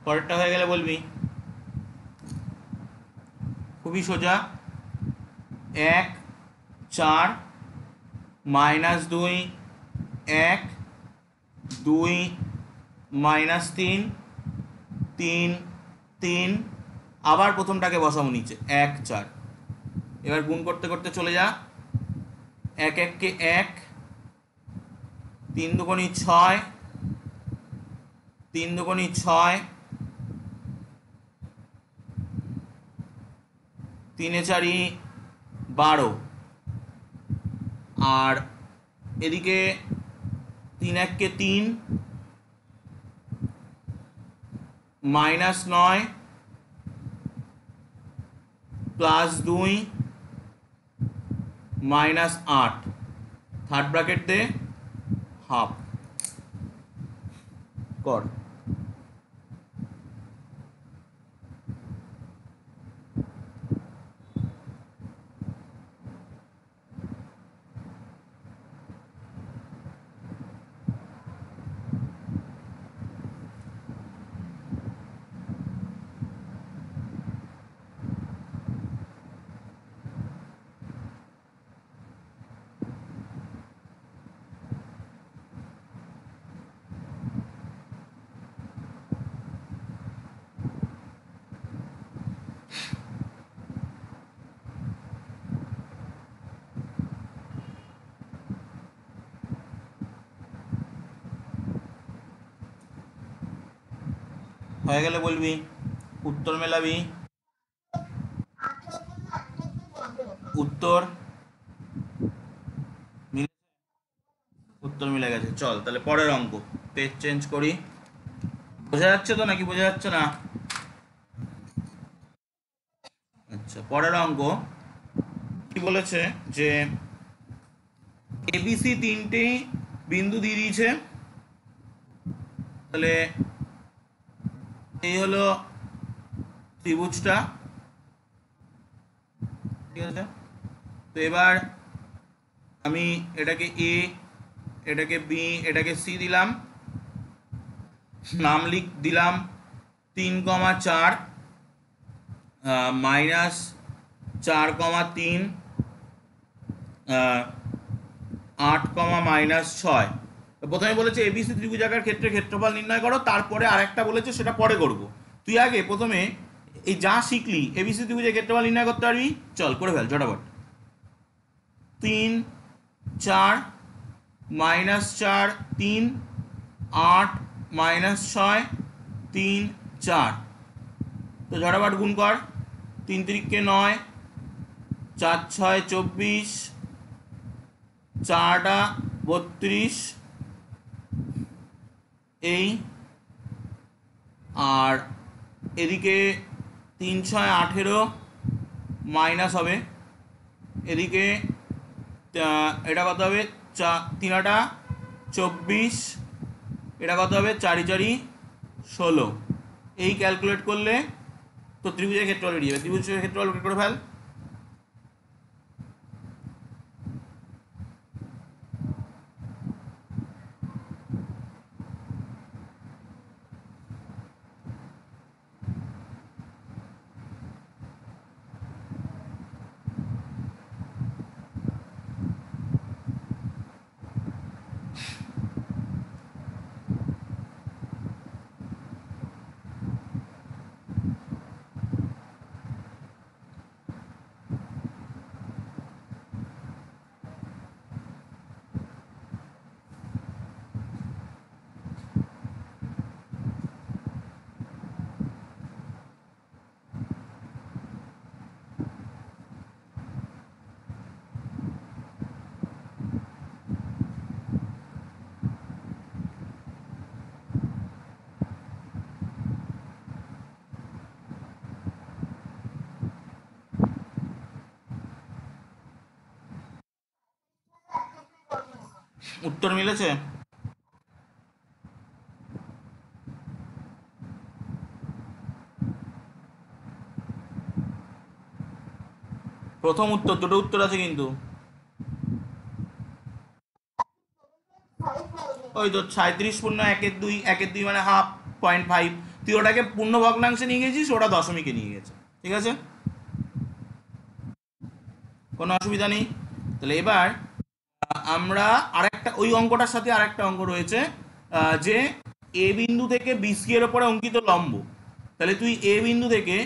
S1: পরেরটা হয়ে গেলে বলবি। খুবই সোজা, 1 4 -2 1 2 -3 3 3, আবার প্রথমটাকে বসাবো নিচে 1 4। এবার গুণ করতে করতে চলে যা, 1 1 কে 1, 3 দুগুণি 6, 3 দুগুণি 6, 3 4 12, আর এদিকে 3 1 কে 3, -9 +2 -8, থার্ড ব্র্যাকেট দে হাফ কর। হয়ে গেলে বলবি, উত্তর মেলাবি, উত্তর উত্তর মিলে গেছে। চল তাহলে পরের অঙ্ক, পেজ চেঞ্জ করি। বোঝা যাচ্ছে তো নাকি বোঝা যাচ্ছে না? আচ্ছা, পরের অঙ্ক কি বলেছে যে এবিসি 3টে বিন্দু দিয়ে দিয়েছে। তাহলে এই হলো ত্রিভুজটা, ঠিক আছে। তো এবার আমি এটাকে এ, এটাকে বি, এটাকে সি দিলাম, নাম দিলাম 3,4 -4,3 8, -6। প্রথমে বলেছে এবিসি ত্রিভুজাকার ক্ষেত্রে ক্ষেত্রফল নির্ণয় করো, তারপরে আরেকটা বলেছে সেটা পরে করব। তুই আগে প্রথমে এই যা শিখলি এবিসি ত্রিভুজের ক্ষেত্রফল নির্ণয় করতে পারবি, চল করে ফেল ঝটাপট। 3, 4 -4 3 8 -6 3 4। তো ঝটাপট গুণ কর, 3 3 9, 4 6 24, 4 32, এই আর এদিকে 3 6 18 মাইনাস হবে, এদিকে এটা কত হবে 3 8 24, এটা কত হবে 4 4 16। এই ক্যালকুলেট করলে তো ত্রিভুজের ক্ষেত্রফল বেরিয়ে যাবে। ত্রিভুজের ক্ষেত্রফল বের করে ফেল। উত্তর মিলেছে? প্রথম উত্তর, দুটো উত্তর আছে কিন্তু। ওই তো 37.1 1 2 মানে 1/2 0.5। তুই ওটাকে পূর্ণ ভগ্নাংশে নিয়ে গেছিস, ওটা দশমিকে নিয়ে গেছে, ঠিক আছে, কোনো অসুবিধা নেই। তাহলে এবার আমরা আরেকটা ওই অঙ্কটার সাথে আরেকটা অঙ্ক রয়েছে, যে এ বিন্দু থেকে বিসি এর ওপরে অঙ্কিত লম্ব। তাহলে তুই এ বিন্দু থেকে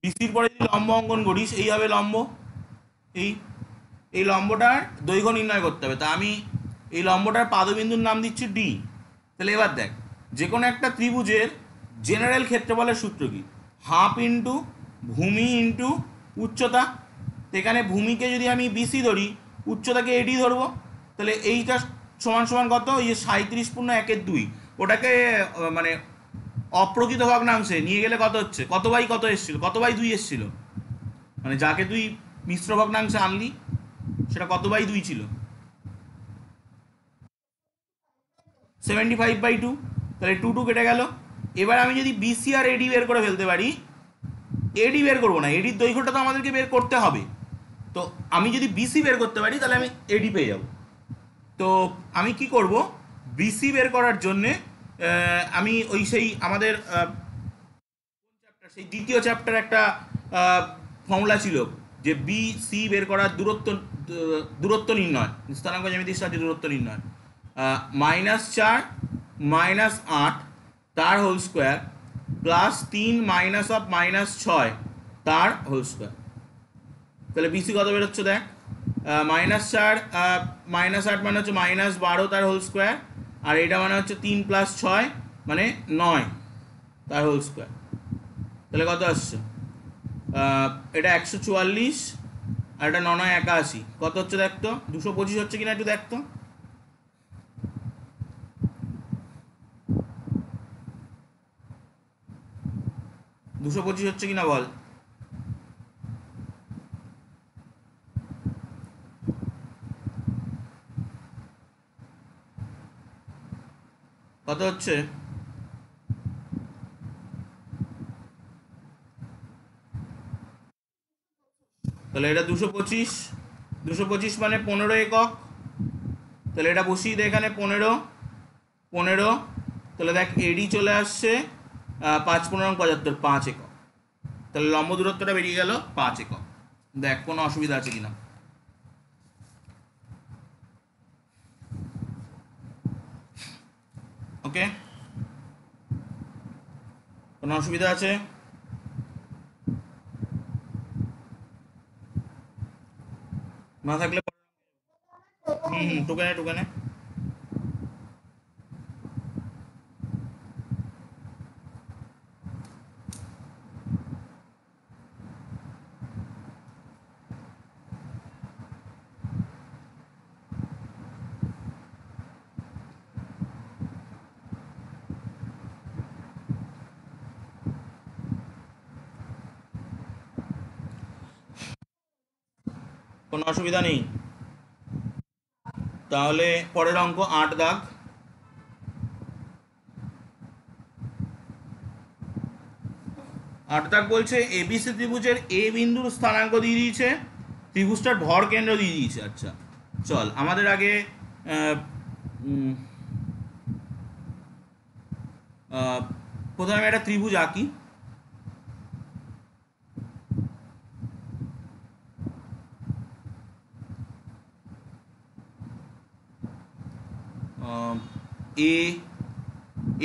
S1: বিসির পরে যদি লম্ব অঙ্কন করিস, এই হবে লম্ব। এই এই লম্বটার দৈর্ঘ্য নির্ণয় করতে হবে। তা আমি এই লম্বটার পাদবিন্দুর নাম দিচ্ছি ডি। তাহলে এবার দেখ, যে কোনো একটা ত্রিভুজের জেনারেল ক্ষেত্রফলের সূত্র কি? হাফ ইন্টু ভূমি ইন্টু উচ্চতা। এখানে ভূমিকে যদি আমি বিসি ধরি, উচ্চতাকে এডি ধরবো, তাহলে এইটা সমান সমান কত? এই যে 37.1 2, ওটাকে মানে অপ্রকৃত ভগ্নাংশে নিয়ে গেলে কত হচ্ছে, কত বাই কত এসেছিল, কত বাই 2 এসেছিল, মানে যাকে তুই মিশ্র ভগ্নাংশে আনলি সেটা কত বাই 2 ছিল, 75/2। তাহলে 2 কেটে গেল। এবার আমি যদি বিসি আর এডি বের করে ফেলতে পারি, এডি বের করবো না, এডির দৈর্ঘ্যটা তো আমাদেরকে বের করতে হবে, তো আমি যদি বিসি বের করতে পারি তাহলে আমি এডি পেয়ে যাব। তো আমি কি করব, বিসি বের করার জন্যে আমি ওই সেই আমাদের সেই দ্বিতীয় চ্যাপ্টার একটা ফর্মুলা ছিল যে বিসি বের করার দূরত্ব নির্ণয়, স্থানাঙ্ক জ্যামিতির সাহায্যে দূরত্ব নির্ণয়, -4 -8 তার হোল স্কোয়ার প্লাস 3 -6 তার হোল স্কোয়ার। তাহলে বিসি কত বেরোচ্ছে দেখ, -4 -8 মানে হচ্ছে -12 তার হোল স্কোয়ার, আর এটা মানে হচ্ছে 3 + 6 মানে 9 তার হোল স্কোয়ার। তাহলে কত আসছে, এটা 144 আর এটা 9 9 81, কত হচ্ছে দেখতো, 225 হচ্ছে কিনা একটু দেখতো। $225 হচ্ছে কিনা বল। কত হচ্ছে, তাহলে এটা 225 মানে 15 একক। তাহলে এটা বসিয়ে দে এখানে, 15, তাহলে দেখ এডি চলে আসছে 5 15 75, 5 একক। তাহলে লম্ব দূরত্বটা বেরিয়ে গেল 5 একক। দেখ কোনো অসুবিধা আছে কিনা, ওকে, কোনো অসুবিধা আছে, না থাকলে টুকানে। কোনো অসুবিধা নেই। তাহলে পরের অঙ্ক 8 দাগ। 8 দাগ বলছে এবিসি ত্রিভুজের এ বিন্দুর স্থানাঙ্ক দিয়ে দিয়েছে, ত্রিভুজটার ভর কেন্দ্র দিয়ে দিয়েছে। আচ্ছা চল আমাদের আগে প্রথমে আমি একটা ত্রিভুজ আঁকি।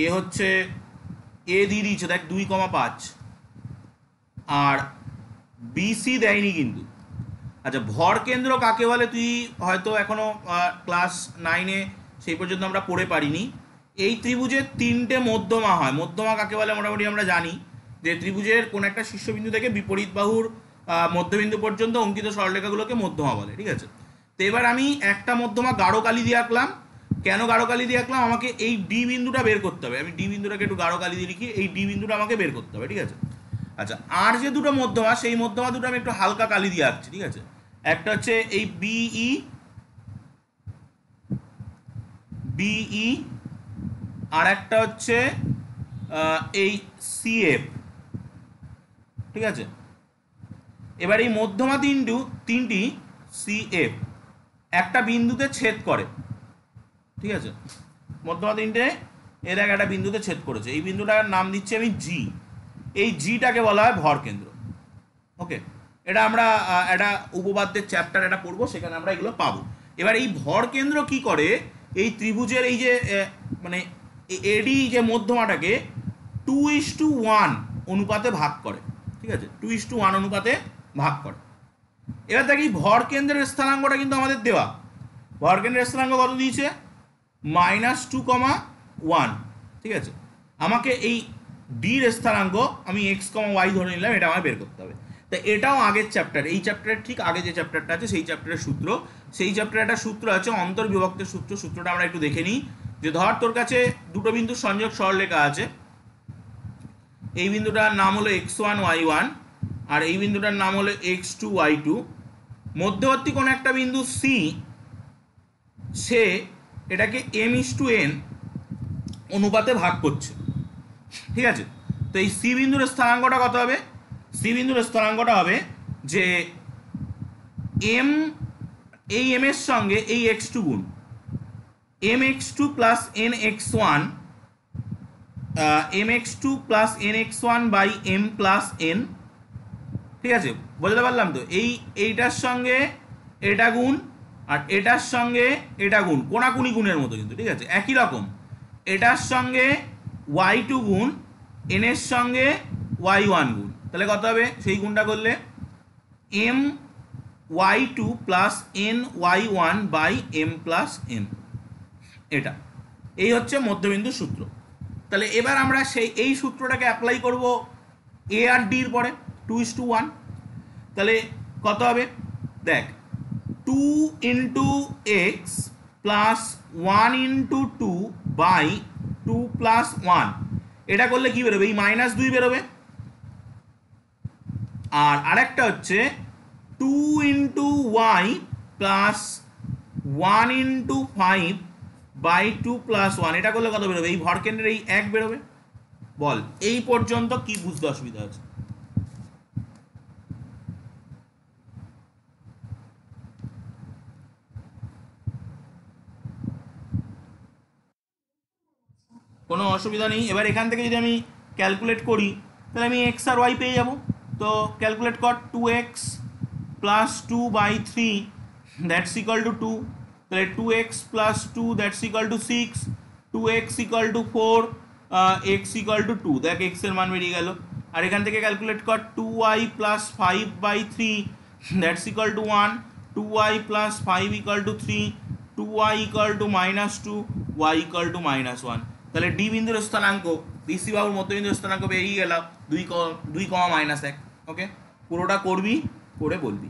S1: এ হচ্ছে এ দিয়ে দিয়েছে দেখ 2,5, আর বিসি দেয়নি কিন্তু। আচ্ছা ভর কেন্দ্র কাকে বলে তুই হয়তো এখনো ক্লাস 9-এ সেই পর্যন্ত আমরা পড়ে পারিনি। এই ত্রিভুজের 3টে মধ্যমা হয়। মধ্যমা কাকে বলে মোটামুটি আমরা জানি যে ত্রিভুজের কোন একটা শীর্ষবিন্দু থেকে বিপরীত বাহুর মধ্যবিন্দু পর্যন্ত অঙ্কিত সরলরেখাগুলোকে মধ্যমা বলে, ঠিক আছে। তো এবার আমি একটা মধ্যমা গাঢ় কালি দিয়ে আঁকলাম। কেন গাঢ় কালি দিয়ে আঁকলাম, আমাকে এই ডি বিন্দুটা বের করতে হবে। আমি ডি বিন্দুটাকে একটু গাঢ় কালি দিয়ে লিখি, এই ডি বিন্দুটা আমাকে বের করতে হবে, ঠিক আছে। আচ্ছা আর যে দুটো মধ্যমা, সেই মধ্যমা দুটো আমি একটু হালকা কালি দিয়ে আঁকছি, ঠিক আছে। একটা হচ্ছে এই বিই, আর একটা হচ্ছে এই সিএফ, ঠিক আছে। এবার এই মধ্যমা তিনটি সিএফ একটা বিন্দুতে ছেদ করে, ঠিক আছে। মধ্যমা তিনটে এর একটা বিন্দুতে ছেদ করেছে, এই বিন্দুটার নাম দিচ্ছি আমি জি। এই জিটাকে বলা হয় ভর কেন্দ্র, ওকে। এটা আমরা একটা উপপাদ্যের চ্যাপ্টার এটা পড়বো, সেখানে আমরা এগুলো পাবো। এবার এই ভর কেন্দ্র কি করে, এই ত্রিভুজের এই যে মানে এডি যে মধ্যমাটাকে 2:1 অনুপাতে ভাগ করে, ঠিক আছে। 2:1 অনুপাতে ভাগ করে। এবার দেখি ভর কেন্দ্রের স্থানাঙ্কটা কিন্তু আমাদের দেওয়া। ভর কেন্দ্রের স্থানাঙ্ক কত দিয়েছে, -2,1, ঠিক আছে। আমাকে এই ডির স্থানাঙ্ক আমি x,y ধরে নিলাম, এটা আমার বের করতে হবে। তা এটাও আগের চ্যাপ্টার, এই চ্যাপ্টারের ঠিক আগে যে চ্যাপ্টারটা আছে সেই চ্যাপ্টারের সূত্র। সেই চ্যাপ্টারে একটা সূত্র আছে অন্তর্বিভক্তের সূত্রটা আমরা একটু দেখে নিই। যে ধর তোর কাছে দুটো বিন্দুর সংযোগ সরলরেখা আছে, এই বিন্দুটার নাম হলো x1 y1 আর এই বিন্দুটার নাম হলো x2 y2। মধ্যবর্তী কোনো একটা বিন্দু c, সে এটাকে m:n অনুপাতে ভাগ করছে, ঠিক আছে। তো এই সি বিন্দুর স্থানাঙ্কটা কত হবে? সি বিন্দুর স্থানাঙ্কটা হবে যে এম, এই এম এর সঙ্গে এই x2 গুণ mx2 plus nx1, mx2 plus nx1 by m plus n, ঠিক আছে, বুঝতে পারলাম তো? এইটার সঙ্গে এটা গুণ আর এটার সঙ্গে এটা গুণ, কোনাকুনি গুণের মতো কিন্তু, ঠিক আছে, একই রকম। এটার সঙ্গে y2 গুণ n এর সঙ্গে y1 গুণ, তাহলে কত হবে সেই গুণটা করলে? m y2 plus n y1 by m plus n। এটা এই হচ্ছে মধ্যবিন্দুর সূত্র। তাহলে এবার আমরা এই সূত্রটাকে অ্যাপ্লাই করব এ আর ডির পরে 2:1। তাহলে কত হবে দেখ, 2 into x plus 1 into 2 by 2 plus 1, এটা করলে কি বেরোবে? এই -2 বেরোবে। আর আরেকটা হচ্ছে 2 into y plus 1 into 5 by 2 plus 1, এটা করলে কত বেরোবে? এই ভরকেন্দ্রের এই 1 বেরোবে। বল এই পর্যন্ত কি বুঝতে অসুবিধা আছে? কোনো অসুবিধা নেই। এবার এখান থেকে যদি আমি ক্যালকুলেট করি তাহলে আমি এক্স আর ওয়াই পেয়ে যাব। তো ক্যালকুলেট কর, 2x plus 2 by 3 that's equal to 2, তাহলে 2x plus 2 that's equal to 6, 2x equal to 4, x equal to 2, দেখ x এর মান বেরিয়ে গেল। আর এখান থেকে ক্যালকুলেট কর 2y plus 5 by 3 that's equal to 1, 2y plus 5 equal to 3, 2y equal to -2, y equal to -1। তাহলে ডি বিন্দুর স্থানাঙ্ক, ডিসি বাহুর মধ্যবিন্দুর স্থানাঙ্ক বেরিয়ে গেল 2, -1। ওকে, পুরোটা করবি, করে বলবি।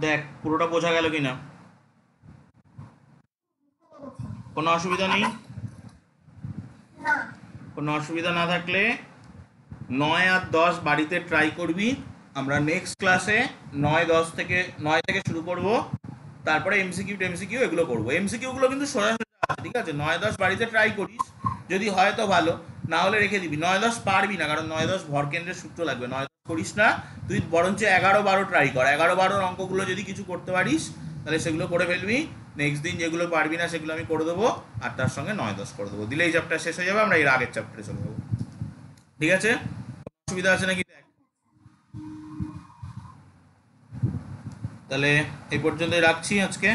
S1: দেখ পুরোটা বোঝা গেল কিনা? কোনো অসুবিধা নেই? কোনো অসুবিধা না থাকলে 9 আর 10 বাড়িতে ট্রাই করবি। আমরা নেক্সট ক্লাসে 9 থেকে শুরু করব, তারপরে এমসিকিউ এগুলো করবো। এমসিকিউগুলো কিন্তু সোজা সোজা আছে, ঠিক আছে। 9-10 বাড়িতে ট্রাই করিস, যদি হয় তো ভালো, না হলে রেখে দিবি। 9-10 পারবি না, কারণ 9-10 ভরকেন্দ্রের সূত্র লাগবে। 9-10 করিস না, তুই বরঞ্চ 11-12 ট্রাই কর। 11-12 অঙ্কগুলো যদি কিছু করতে পারিস তাহলে সেগুলো করে ফেলবি। নেক্সট দিন যেগুলো পারবি না সেগুলো আমি করে দেবো, আর তার সঙ্গে 9-10 করে দেবো। দিলে এই চ্যাপ্টার শেষ হয়ে যাবে, আমরা এর আগের চ্যাপ্টারে চলে যাবো। ঠিক আছে, অসুবিধা আছে নাকি? দেখ তাহলে এই পর্যন্তই রাখছি আজকে।